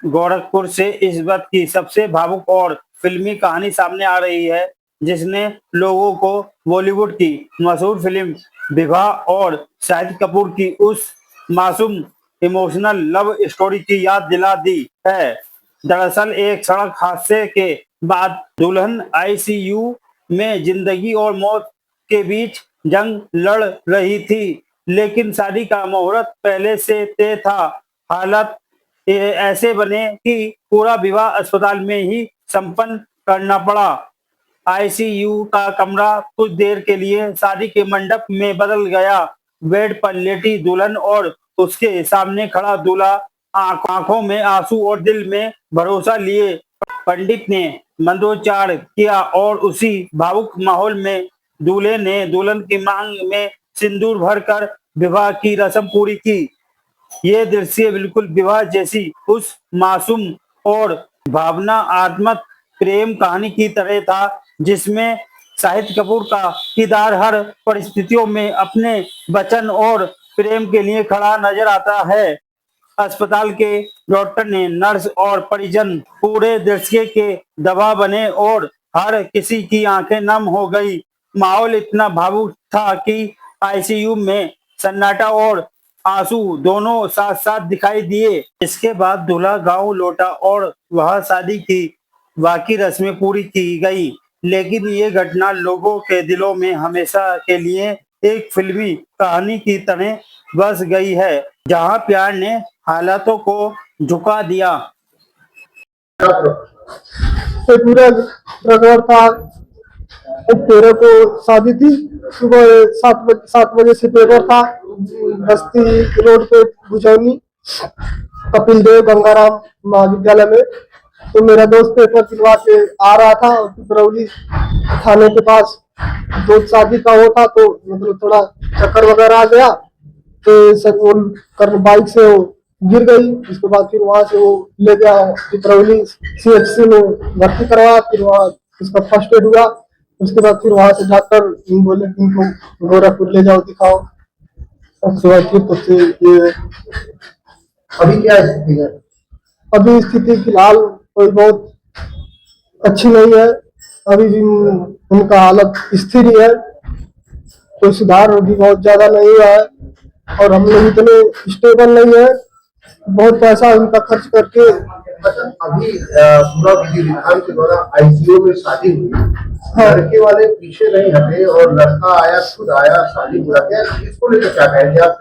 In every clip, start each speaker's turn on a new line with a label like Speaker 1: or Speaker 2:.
Speaker 1: गोरखपुर से इस वक्त की सबसे भावुक और फिल्मी कहानी सामने आ रही है, जिसने लोगों को बॉलीवुड की मशहूर फिल्म विवाह और शाहिद कपूर की उस मासूम इमोशनल लव स्टोरी की याद दिला दी है। दरअसल एक सड़क हादसे के बाद दुल्हन आईसीयू में जिंदगी और मौत के बीच जंग लड़ रही थी, लेकिन शादी का मुहूर्त पहले से तय था। हालत ऐसे बने कि पूरा विवाह अस्पताल में ही संपन्न करना पड़ा। आईसीयू का कमरा कुछ देर के लिए शादी के मंडप में बदल गया। बेड पर लेटी दुल्हन और उसके सामने खड़ा दूल्हा आंखों में आंसू और दिल में भरोसा लिए पंडित ने मंत्रोच्चार किया और उसी भावुक माहौल में दूल्हे ने दुल्हन की मांग में सिंदूर भरकर विवाह की रस्म पूरी की। ये दृश्य बिल्कुल विवाह जैसी उस मासूम और भावनात्मक प्रेम कहानी की तरह था, जिसमें शाहिद कपूर का किरदार हर परिस्थितियों में अपने वचन और प्रेम के लिए खड़ा नजर आता है। अस्पताल के डॉक्टर ने नर्स और परिजन पूरे दृश्य के दबा बने और हर किसी की आंखें नम हो गई। माहौल इतना भावुक था कि आईसीयू में सन्नाटा और आंसू दोनों साथ साथ दिखाई दिए। इसके बाद दूल्हा गांव लौटा और वह शादी की बाकी रस्में पूरी की गई, लेकिन ये घटना लोगों के दिलों में हमेशा के लिए एक फिल्मी कहानी की तरह बस गई है, जहां प्यार ने हालातों को झुका दिया।
Speaker 2: ये पूरा रगड़ था। 13 को शादी थी। सुबह 7 बजे से पेपर था। बस्ती रोड पे भुजौनी कपिल देव गंगाराम महाविद्यालय में। तो मेरा दोस्त पेपर दिलवा के आ रहा था और पिपरौली थाने के पास दो शादी का वो था, तो मतलब थोड़ा चक्कर वगैरह आ गया, तो वो बाइक से वो गिर गई। उसके बाद फिर वहां से वो ले गया पिपरौली सीएचसी में भर्ती करवाया। फिर वहाँ उसका फर्स्ट एड हुआ। उसके बाद फिर वहां से डॉक्टर बोले कि इनको गोरखपुर ले जाओ दिखाओ। उसके बाद फिर तो ये अभी क्या स्थिति है? अभी स्थिति फिलहाल कोई बहुत अच्छी नहीं है। अभी भी उनका हालत स्थिर ही है, कोई सुधार भी बहुत ज्यादा नहीं हुआ है। और हम लोग इतने स्टेबल नहीं है, बहुत पैसा उनका खर्च करके।
Speaker 3: अभी पूरा विधि विधान के द्वारा आईसीयू में शादी हुई। हाँ। लड़के वाले पीछे नहीं हटे और लड़का आया, खुद आया, शादी पूरा किया। इसको लेकर क्या कहेंगे आप?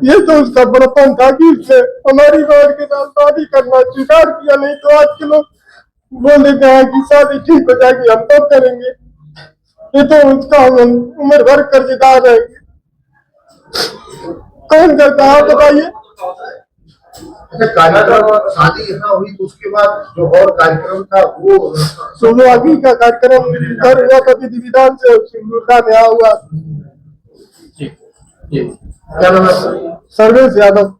Speaker 2: ये तो उसका बड़प्पन था कि उसने हमारी बहन के साथ शादी करना स्वीकार किया। नहीं तो आज के लोग बोल देते हैं कि शादी ठीक हो जाएगी, हम तब करेंगे। ये तो उसका उम्र भर कर्जदार है। कौन करता है बताइए?
Speaker 3: शादी यहाँ हुई तो उसके बाद जो और कार्यक्रम था वो
Speaker 2: सोमवार का कार्यक्रम घर हुआ था विधि विधान से, सिंदूरदान यहाँ हुआ।
Speaker 3: क्या नाम है?
Speaker 2: सर्वेश यादव।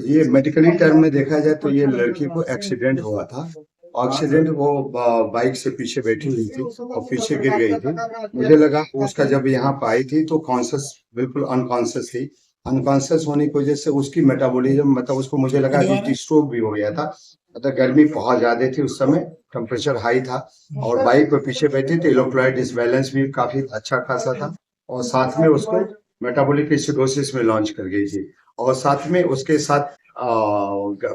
Speaker 4: ये मेडिकली टर्म में देखा जाए तो ये लड़की को एक्सीडेंट हुआ था। एक्सीडेंट वो बाइक से पीछे बैठी हुई थी और पीछे गिर गई थी। मुझे लगा उसका जब यहाँ पे आई थी तो कॉन्शियस बिल्कुल अनकॉन्शियस थी। अनकॉन्शियस होने की वजह से उसकी मेटाबॉलिज्म मतलब उसको मुझे लगा कि स्ट्रोक भी हो गया था। मतलब गर्मी बहुत ज्यादा थी उस समय, टेम्परेचर हाई था और बाइक पे पीछे बैठी थी। इलेक्ट्रोलाइट डिसबैलेंस भी काफी अच्छा खासा था और साथ में उसको मेटाबॉलिक एसिडोसिस में लॉन्च कर गई थी और साथ में उसके साथ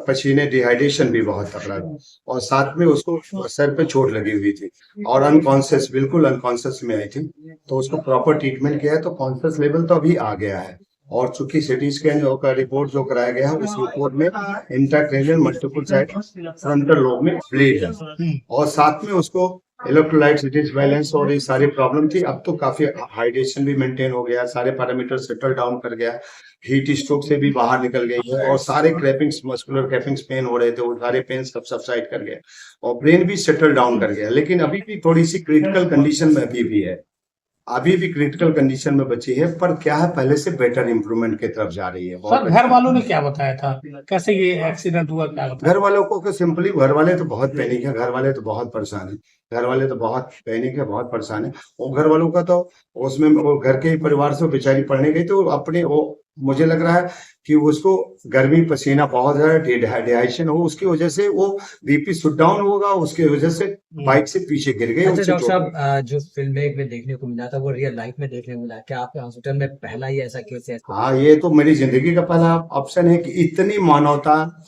Speaker 4: पसीने डिहाइड्रेशन भी बहुत तगड़ा था और साथ में उसको सर पे चोट लगी हुई थी और अनकॉन्शियस बिल्कुल अनकॉन्शियस में आई थी। तो उसको प्रॉपर ट्रीटमेंट किया है तो कॉन्शियस लेवल तो अभी आ गया है और चूंकि सिटी स्कैन का रिपोर्ट जो कराया गया है उस रिपोर्ट में intact region multiple side frontal lobe में ब्लीड है और साथ में उसको इलेक्ट्रोलाइट डिसबैलेंस और ये सारी प्रॉब्लम थी। अब तो काफी हाइड्रेशन भी मेंटेन हो गया, सारे पैरामीटर सेटल डाउन कर गया, हीट स्ट्रोक से भी बाहर निकल गई है और सारे क्रैपिंग्स मस्कुलर क्रैपिंग्स पेन हो रहे थे वो सारे पेन सब सबसाइड कर गया और ब्रेन भी सेटल डाउन कर गया। लेकिन अभी भी थोड़ी सी क्रिटिकल कंडीशन में अभी भी है, अभी भी क्रिटिकल कंडीशन में बची है, पर क्या है पहले से बेटर इंप्रूवमेंट की तरफ जा रही है।
Speaker 5: सर घर वालों ने क्या बताया था, कैसे ये एक्सीडेंट हुआ, क्या बताया?
Speaker 4: घर वालों को सिंपली घर वाले तो बहुत पैनिक है, घर वाले तो बहुत परेशान है, घर वाले तो बहुत पैनिक है, बहुत परेशान है। और घर वालों का तो उसमें वो घर के परिवार से बेचारी पढ़ने गई तो अपने वो मुझे लग रहा है कि उसको गर्मी पसीना बहुत ज्यादा डिहाइड्रेशन हो, उसकी वजह से वो बीपी शूट डाउन होगा, उसकी वजह से बाइक से पीछे गिर गए।
Speaker 6: अच्छा
Speaker 4: उससे
Speaker 6: डॉक्टर
Speaker 4: चोट
Speaker 6: साहब, जो फिल्म में देखने को मिला था वो रियल लाइफ में देखने को मिला, क्या आपके हॉस्पिटल में पहला ही ऐसा केस है?
Speaker 4: हाँ, ये तो मेरी जिंदगी का पहला ऑप्शन है कि इतनी मानवता,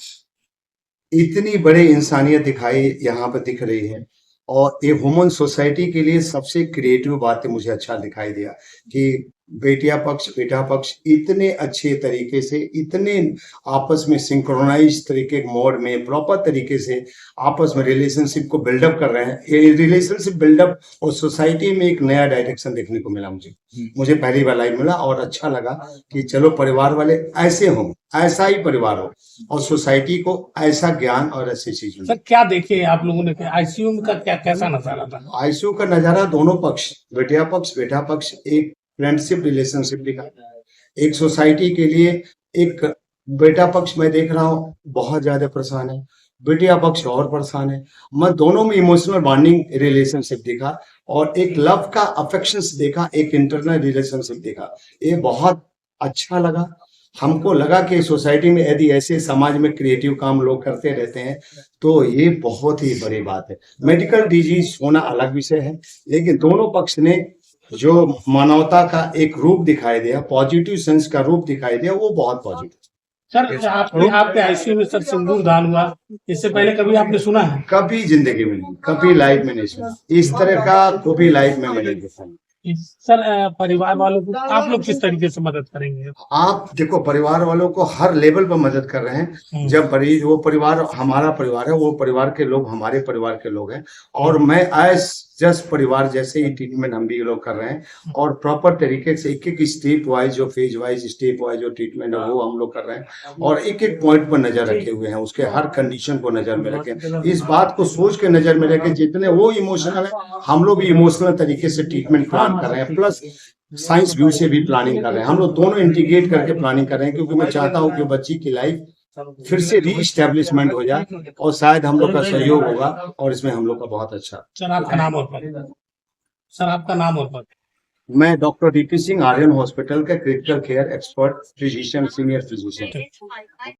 Speaker 4: इतनी बड़ी इंसानियत दिखाई यहाँ पे दिख रही है। और ये ह्यूमन सोसाइटी के लिए सबसे क्रिएटिव बात मुझे अच्छा दिखाई दिया कि बेटिया पक्ष बेटा पक्ष इतने अच्छे तरीके से, इतने आपस में सिंक्रोनाइज तरीके मोड में प्रॉपर तरीके से आपस में रिलेशनशिप को बिल्डअप कर रहे हैं। ये रिलेशनशिप बिल्डअप और सोसाइटी में एक नया डायरेक्शन देखने को मिला मुझे पहली बार लाइव मिला, और अच्छा लगा कि चलो परिवार वाले ऐसे हों, ऐसा ही परिवार हो, और सोसाइटी को ऐसा ज्ञान और ऐसी चीज मिले।
Speaker 5: सर क्या देखे आप लोगों ने, आईसीयू का क्या कैसा नजारा था?
Speaker 4: आईसीयू का नजारा दोनों पक्ष, बेटा पक्ष एक फ्रेंडशिप रिलेशनशिप दिखा, एक सोसाइटी के लिए एक बेटा पक्ष मैं देख रहा हूँ बहुत ज्यादा परेशान है, बेटिया पक्ष और परेशान है। मैं दोनों में इमोशनल बॉन्डिंग रिलेशनशिप देखा, और एक लव का अफेक्शंस देखा, एक इंटरनल रिलेशनशिप देखा। ये बहुत अच्छा लगा। हमको लगा कि सोसाइटी में यदि ऐसे समाज में क्रिएटिव काम लोग करते रहते हैं तो ये बहुत ही बड़ी बात है। मेडिकल डिजीज होना अलग विषय है, लेकिन दोनों पक्ष ने जो मानवता का एक रूप दिखाई दिया, पॉजिटिव सेंस का रूप दिखाई दिया, वो बहुत पॉजिटिव।
Speaker 5: सर आपके आईसीयू में सर सिंदूर दान हुआ, इससे पहले कभी आपने सुना है?
Speaker 4: कभी जिंदगी में नहीं, कभी लाइफ में नहीं सुना, इस तरह का कभी लाइफ में मैंने देखा नहीं।
Speaker 5: सर परिवार वालों को आप लोग किस तरीके से मदद करेंगे?
Speaker 4: आप देखो, परिवार वालों को हर लेवल पर मदद कर रहे हैं। जब मरीज, वो परिवार हमारा परिवार है, वो परिवार के लोग हमारे परिवार के लोग हैं, और मैं एज जस्ट परिवार जैसे ही ट्रीटमेंट हम भी लोग कर रहे हैं, और प्रॉपर तरीके से एक एक स्टेप वाइज, जो फेज वाइज स्टेप वाइज जो ट्रीटमेंट है वो हम लोग कर रहे हैं, और एक एक पॉइंट पर नजर रखे हुए हैं, उसके हर कंडीशन को नजर में रखें, इस बात को सोच के नजर में रखें जितने वो इमोशनल है हम लोग भी इमोशनल तरीके से ट्रीटमेंट प्लान कर रहे हैं, प्लस साइंस व्यू से भी प्लानिंग कर रहे हैं। हम लोग दोनों इंटीग्रेट करके प्लानिंग कर रहे हैं, क्योंकि मैं चाहता हूं कि बच्ची की लाइफ फिर से रीइस्टेब्लिशमेंट हो जाए, और शायद हम लोग का सहयोग होगा, और इसमें हम लोग का बहुत अच्छा।
Speaker 5: सर आपका नाम और पद? सर आपका नाम और पद?
Speaker 4: मैं doctor DP Singh, Aryan hospital का critical care expert physician, senior physician.